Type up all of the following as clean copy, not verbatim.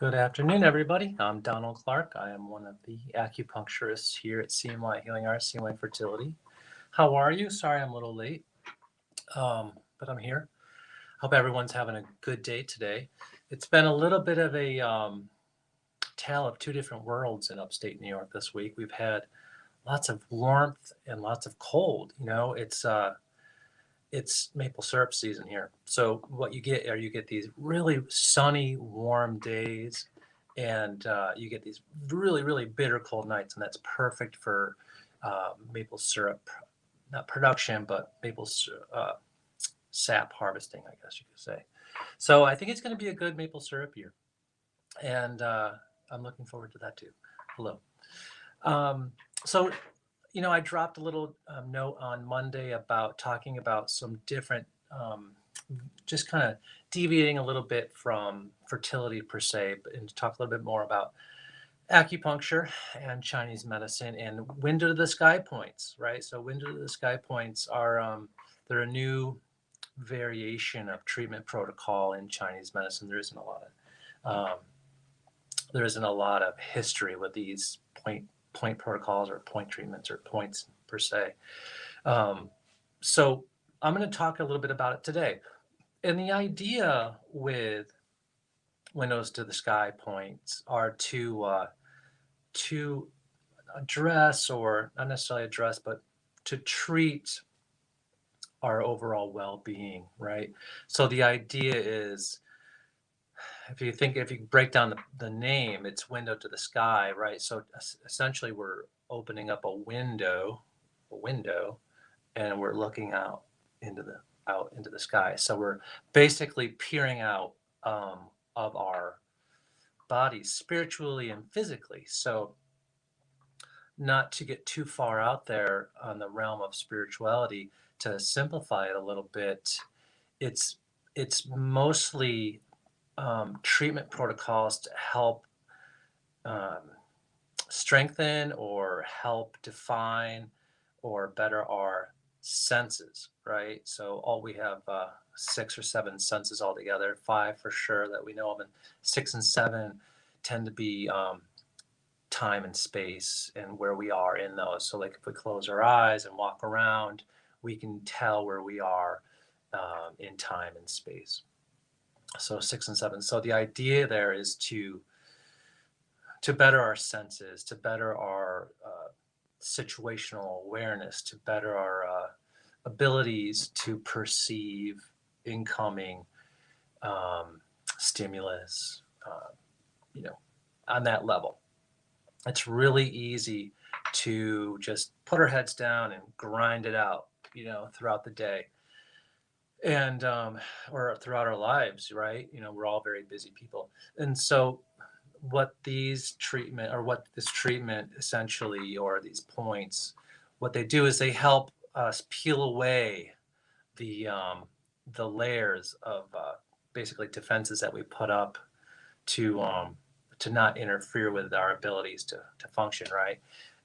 Good afternoon, everybody. I'm Donald Clark. I am one of the acupuncturists here at CMY Healing Arts, CMY Fertility. How are you? Sorry I'm a little late, but I'm here. Hope everyone's having a good day today. It's been a little bit of a tale of two different worlds in upstate New York this week. We've had lots of warmth and lots of cold. It's maple syrup season here. So what you get these really sunny, warm days, and you get these really, really bitter cold nights, and that's perfect for maple syrup, not production, but sap harvesting, I guess you could say. So I think it's going to be a good maple syrup year, and I'm looking forward to that too. Hello. Um, so I dropped a little note on Monday about talking about some different, just kind of deviating a little bit from fertility per se, and to talk a little bit more about acupuncture and Chinese medicine and window to the sky points, right? So window to the sky points are they're a new variation of treatment protocol in Chinese medicine. Um, there isn't a lot of history with these point protocols or point treatments or points per se. Um, so I'm going to talk a little bit about it today. And the idea with windows to the sky points are to address, or not necessarily address, but to treat our overall well-being, right? So the idea is, if you break down the name, it's window to the sky, right? So essentially we're opening up a window, and we're looking out into the sky. So we're basically peering out of our bodies spiritually and physically. So not to get too far out there on the realm of spirituality, to simplify it a little bit, it's it's mostly treatment protocols to help um, strengthen or help define or better our senses, right? So all we have six or seven senses altogether, five for sure that we know of, and six and seven tend to be time and space and where we are in those. So like if we close our eyes and walk around, we can tell where we are in time and space. So six and seven. So the idea there is to better our senses, to better our situational awareness, to better our abilities to perceive incoming um, stimulus, you know, on that level. It's really easy to just put our heads down and grind it out, throughout the day and or throughout our lives, right? We're all very busy people, and so what this treatment essentially, or these points, what they do is they help us peel away the um, the layers of basically defenses that we put up to to not interfere with our abilities to function, right?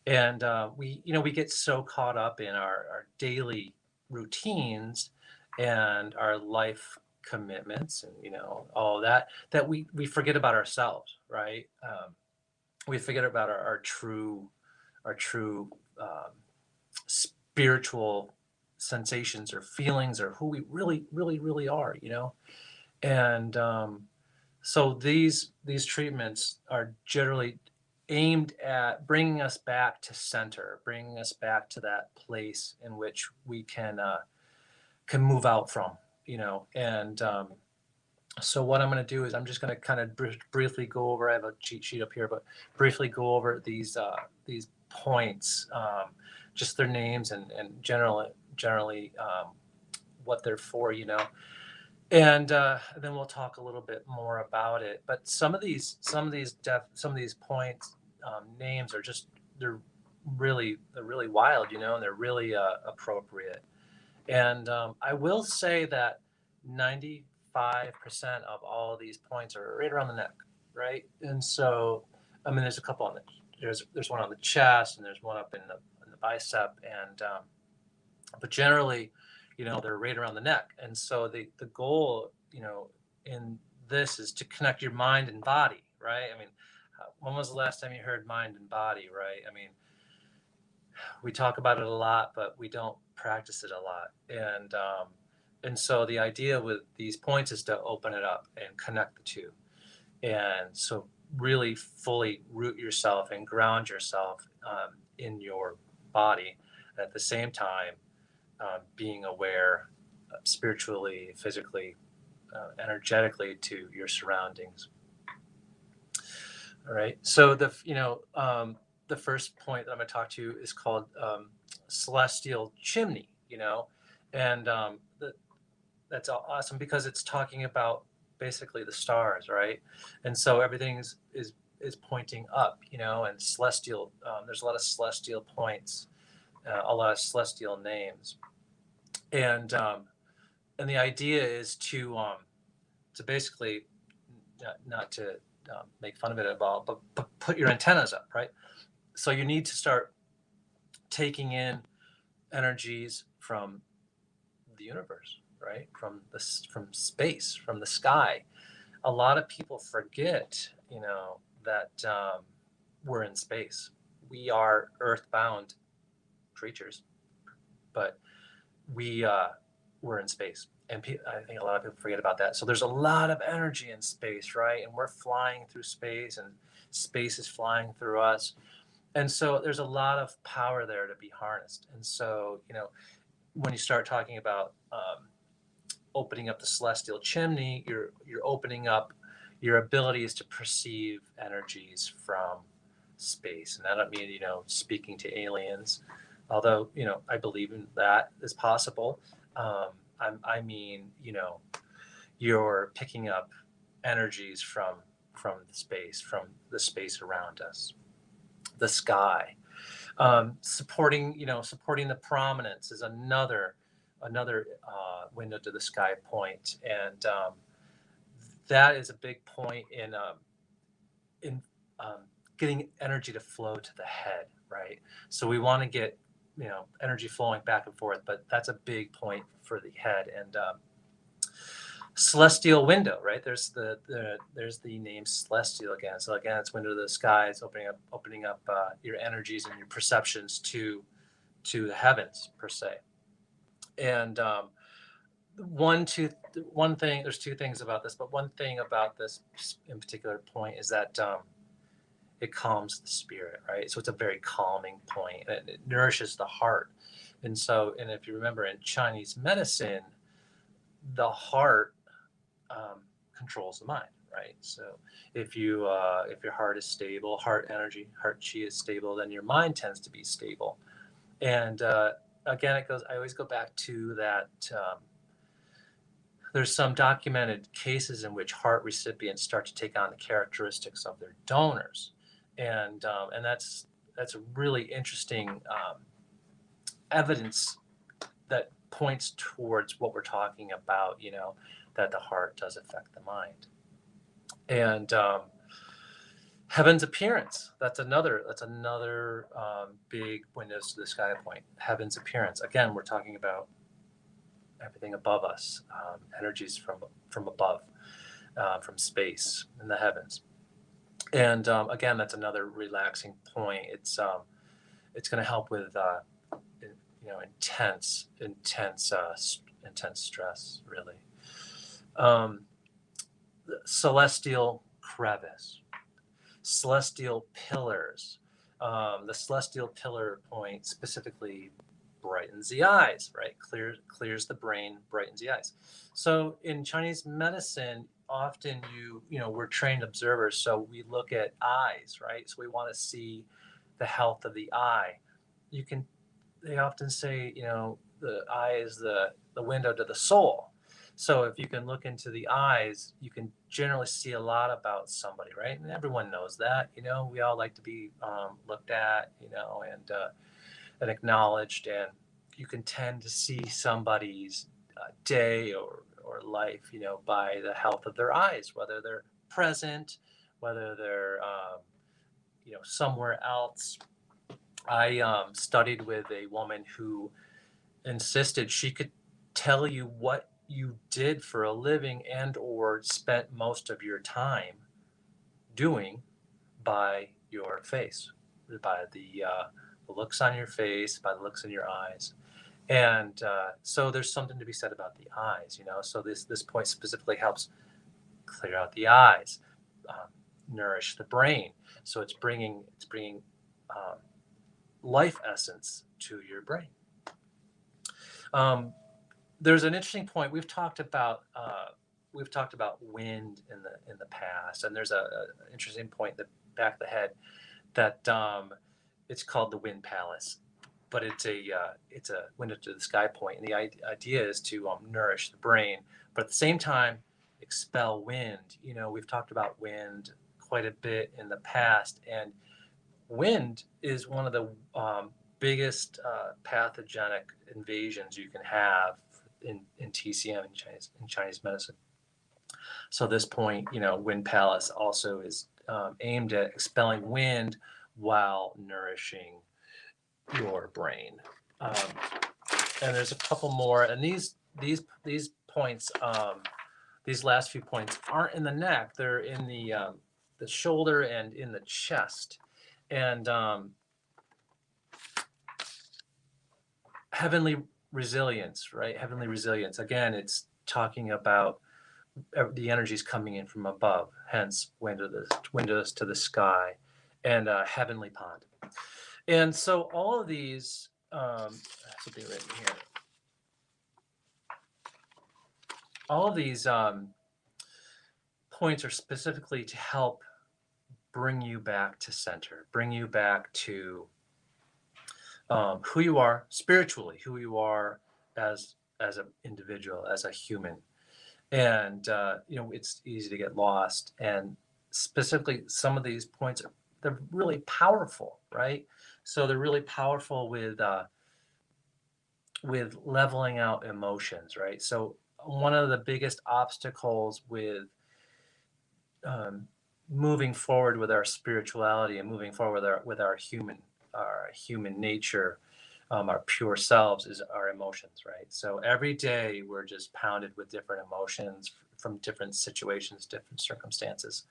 And we get so caught up in our daily routines and our life commitments, and all of that we forget about ourselves, right? We forget about our true um, spiritual sensations or feelings, or who we really, really, really are, and so these treatments are generally aimed at bringing us back to center, bringing us back to that place in which we can move out from, and so what I'm going to do is I'm just going to kind of briefly go over. I have a cheat sheet up here, but briefly go over these points, just their names, and generally what they're for, and then we'll talk a little bit more about it. But some of these points, names are just they're really wild, and they're really appropriate. And I will say that 95% of all of these points are right around the neck, right? And so, I mean, there's a couple there's one on the chest, and there's one up in the bicep, and but generally, they're right around the neck. And so the goal, in this is to connect your mind and body, right? I mean, when was the last time you heard mind and body, right? I mean, we talk about it a lot, but we don't practice it a lot. And so the idea with these points is to open it up and connect the two. And so really fully root yourself and ground yourself in your body. At the same time, being aware spiritually, physically, energetically to your surroundings. All right. So the first point that I'm going to talk to you is called celestial chimney. And that's awesome because it's talking about basically the stars, right? And so everything is pointing up, and celestial. There's a lot of celestial points, a lot of celestial names, and um, and the idea is to basically not to make fun of it at all, but put your antennas up, right? So you need to start taking in energies from the universe, right? From space, from the sky. A lot of people forget, that we're in space. We are earthbound creatures, but we're in space, and I think a lot of people forget about that. So there's a lot of energy in space, right? And we're flying through space, and space is flying through us. And so there's a lot of power there to be harnessed. And so, when you start talking about opening up the celestial chimney, you're opening up your abilities to perceive energies from space. And I don't mean, speaking to aliens, although, I believe in that is possible. I mean, you're picking up energies from the space around us, the sky. Supporting the prominence is another window to the sky point, and that is a big point in um, getting energy to flow to the head, right? So we want to get energy flowing back and forth, but that's a big point for the head. And celestial window, right? There's the name celestial again. So again, it's window to the sky. It's opening up your energies and your perceptions to the heavens per se. And one thing. There's two things about this, but one thing about this in particular point is that it calms the spirit, right? So it's a very calming point, and it nourishes the heart. And if you remember in Chinese medicine, the heart controls the mind, right? So if your heart is stable, heart energy, heart chi is stable, then your mind tends to be stable. And again, it goes. I always go back to that. There's some documented cases in which heart recipients start to take on the characteristics of their donors, and that's a really interesting evidence that points towards what we're talking about. That the heart does affect the mind, and heaven's appearance. That's another big windows to the sky point. Heaven's appearance. Again, we're talking about everything above us, energies from above, from space in the heavens. And again, that's another relaxing point. It's going to help with intense stress, really. Um, Celestial crevice, celestial pillars. The celestial pillar point specifically brightens the eyes, right? Clears the brain, brightens the eyes. So in Chinese medicine, often we're trained observers, so we look at eyes, right? So we want to see the health of the eye. You can They often say, the eye is the window to the soul. So if you can look into the eyes, you can generally see a lot about somebody, right? And everyone knows that. We all like to be looked at, and acknowledged, and you can tend to see somebody's day or life, by the health of their eyes, whether they're present, whether they're somewhere else. I studied with a woman who insisted she could tell you what you did for a living and or spent most of your time doing by your face, by the looks on your face, by the looks in your eyes. And so there's something to be said about the eyes, you know. So this point specifically helps clear out the eyes, um, nourish the brain. So it's bringing um, life essence to your brain. Um, there's an interesting point we've talked about wind in the past, and there's a interesting point in the back of the head that it's called the wind palace, but it's a window to the sky point, and the idea is to nourish the brain, but at the same time expel wind. You know, we've talked about wind quite a bit in the past, and wind is one of the biggest pathogenic invasions you can have in TCM, in Chinese medicine. So this point, you know, Wind Palace also is aimed at expelling wind while nourishing your brain. Um, and there's a couple more, and these points, these last few points aren't in the neck; they're in the shoulder and in the chest. And heavenly resilience, right? Heavenly resilience. Again, it's talking about the energies coming in from above, hence windows to the sky, and heavenly pond. And so all of these, something written here. All of these points are specifically to help bring you back to center, bring you back to who you are spiritually, who you are as an individual, as a human. And you know, it's easy to get lost. And specifically, some of these points they're really powerful, right? So they're really powerful with leveling out emotions, right? So one of the biggest obstacles with um, moving forward with our spirituality and moving forward with our human nature, our pure selves is our emotions, right? So every day we're just pounded with different emotions from different situations, different circumstances,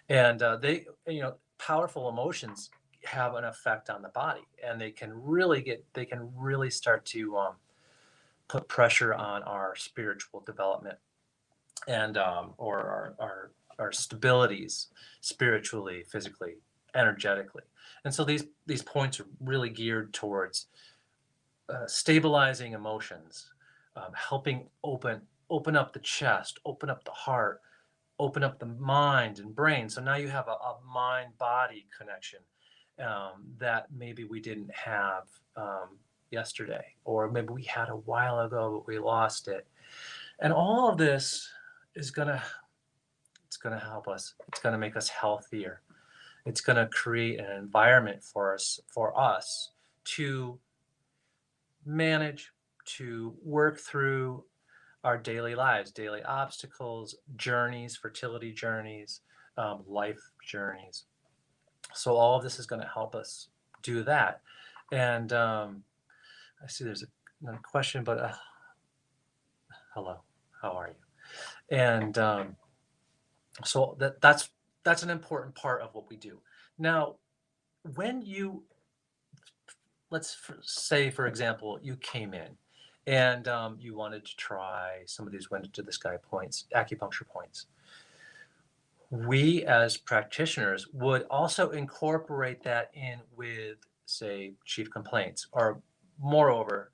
and you know, powerful emotions have an effect on the body, and they can really start to put pressure on our spiritual development and or our stabilities spiritually, physically, energetically. And so these points are really geared towards stabilizing emotions, helping open up the chest, open up the heart, open up the mind and brain. So now you have a mind body connection that maybe we didn't have yesterday, or maybe we had a while ago, but we lost it. And all of this is it's gonna help us. It's gonna make us healthier. It's gonna create an environment for us to manage, to work through our daily lives, daily obstacles, journeys, fertility journeys, life journeys. So all of this is going to help us do that. And I see there's another question, but hello, how are you? And so that's an important part of what we do. Now, when you say, for example, you came in and you wanted to try some of these window to the sky points, acupuncture points. We as practitioners would also incorporate that in with, say, chief complaints, or moreover,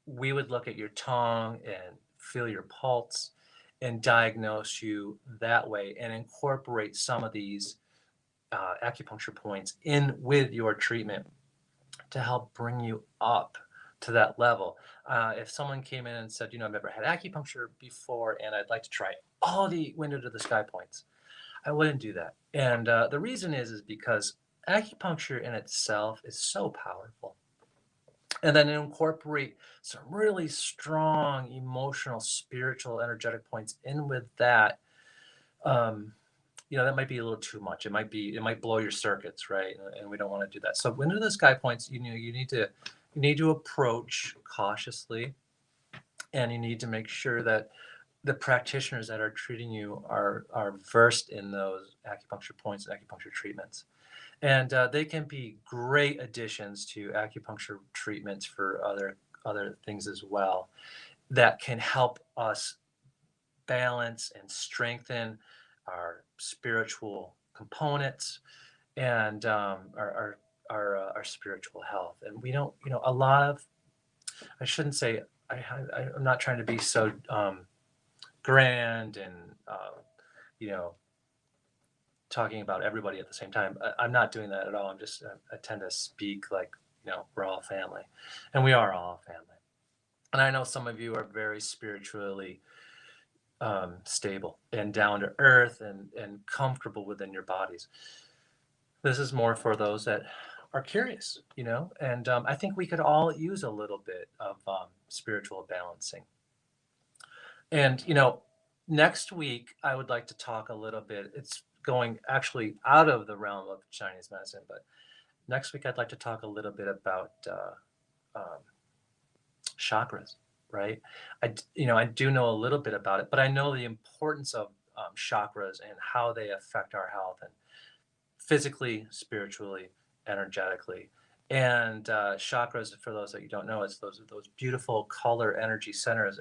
we would look at your tongue and feel your pulse and diagnose you that way and incorporate some of these acupuncture points in with your treatment to help bring you up to that level. If someone came in and said, you know, I've never had acupuncture before and I'd like to try all the window to the sky points, I wouldn't do that. And the reason is because acupuncture in itself is so powerful. And then incorporate some really strong emotional, spiritual, energetic points in with that. Um, you know, that might be a little too much. It might blow your circuits, right? And we don't want to do that. So when to the sky points, you know, you need to approach cautiously, and you need to make sure that the practitioners that are treating you are versed in those acupuncture points and acupuncture treatments. And they can be great additions to acupuncture treatments for other things as well that can help us balance and strengthen our spiritual components and our spiritual health. And we don't, a lot of, I shouldn't say, I'm not trying to be so grand and you know talking about everybody at the same time. I'm not doing that at all. I'm just I tend to speak like we're all family, and we are all family. And I know some of you are very spiritually stable and down to earth and comfortable within your bodies. This is more for those that are curious, and I think we could all use a little bit of spiritual balancing. And next week I would like to talk a little bit. It's going actually out of the realm of Chinese medicine, but next week I'd like to talk a little bit about um, chakras, right? I do know a little bit about it, but I know the importance of chakras and how they affect our health and physically, spiritually, energetically. And chakras, for those that you don't know, it's those beautiful color energy centers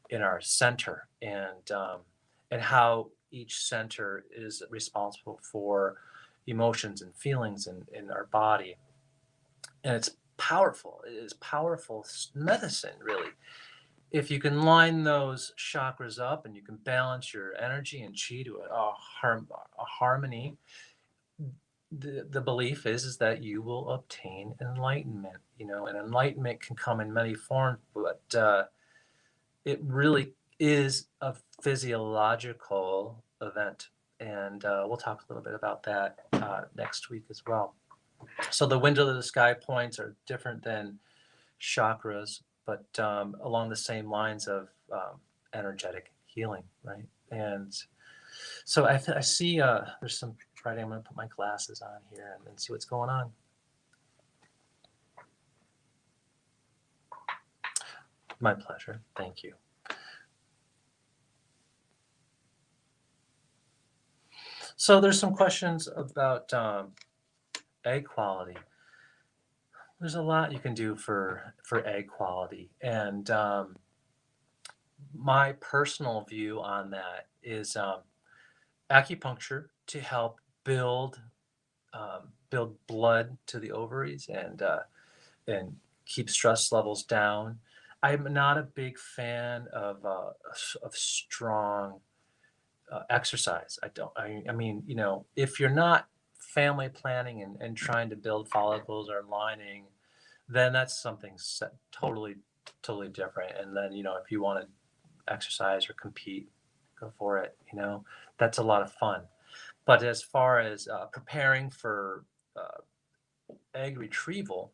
in our center, and how each center is responsible for emotions and feelings in our body. And it's powerful. It is powerful medicine, really. If you can line those chakras up and you can balance your energy and chi to a harmony, the belief is that you will obtain enlightenment. And enlightenment can come in many forms, but it really is a physiological event. And we'll talk a little bit about that next week as well. So the window of the sky points are different than chakras, but along the same lines of energetic healing, right? And so I see there's some Friday. I'm going to put my glasses on here and see what's going on. My pleasure. Thank you. So there's some questions about egg quality. There's a lot you can do for egg quality, and my personal view on that is acupuncture to help build blood to the ovaries and keep stress levels down. I'm not a big fan of strong exercise. I don't. I mean, if you're not family planning and trying to build follicles or lining, then that's something totally different. And then if you want to exercise or compete, go for it. That's a lot of fun. But as far as preparing for egg retrieval,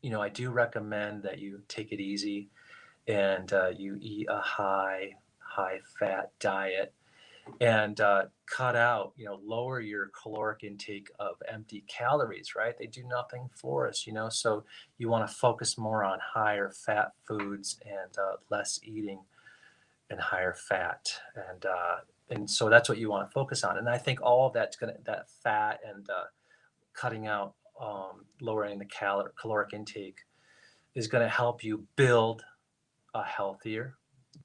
I do recommend that you take it easy and you eat a high fat diet and cut out, lower your caloric intake of empty calories, right? They do nothing for us, so you want to focus more on higher fat foods and less eating and higher fat. And so that's what you want to focus on. And I think all of that fat and cutting out, lowering the caloric intake is going to help you build a healthier,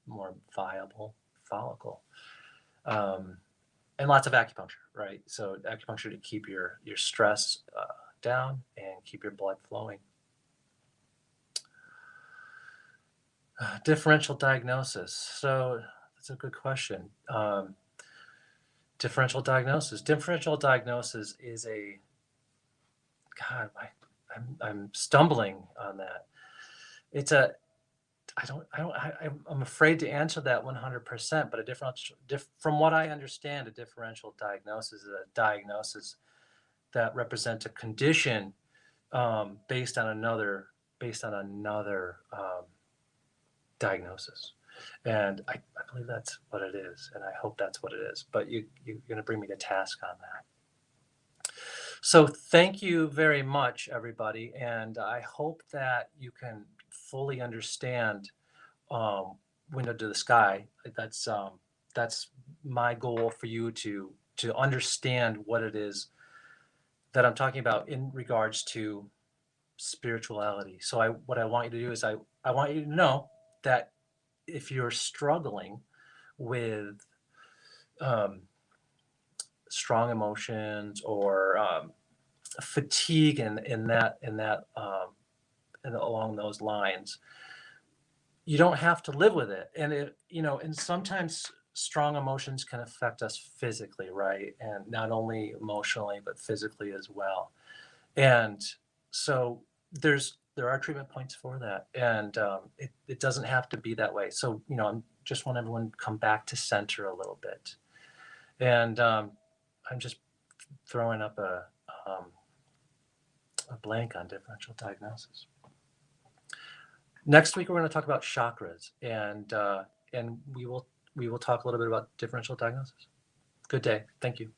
more viable follicle. And lots of acupuncture, right? So acupuncture to keep your stress down and keep your blood flowing. Differential diagnosis. So that's a good question. Differential diagnosis. Differential diagnosis is God, I'm stumbling on that. It's a I'm afraid to answer that 100%, but from what I understand, a differential diagnosis is a diagnosis that represents a condition based on another diagnosis. And I believe that's what it is, and I hope that's what it is. But you're going to bring me to task on that. So thank you very much, everybody, and I hope that you can fully understand window to the sky. That's my goal for you to understand what it is that I'm talking about in regards to spirituality. So what I want you to do is I want you to know that if you're struggling with um, strong emotions or fatigue and along those lines, you don't have to live with it. And and sometimes strong emotions can affect us physically, right? And not only emotionally, but physically as well. And so there are treatment points for that, and it doesn't have to be that way. So I just want everyone to come back to center a little bit, and I'm just throwing up a blank on differential diagnosis. Next week we're going to talk about chakras, and we will talk a little bit about differential diagnosis. Good day. Thank you.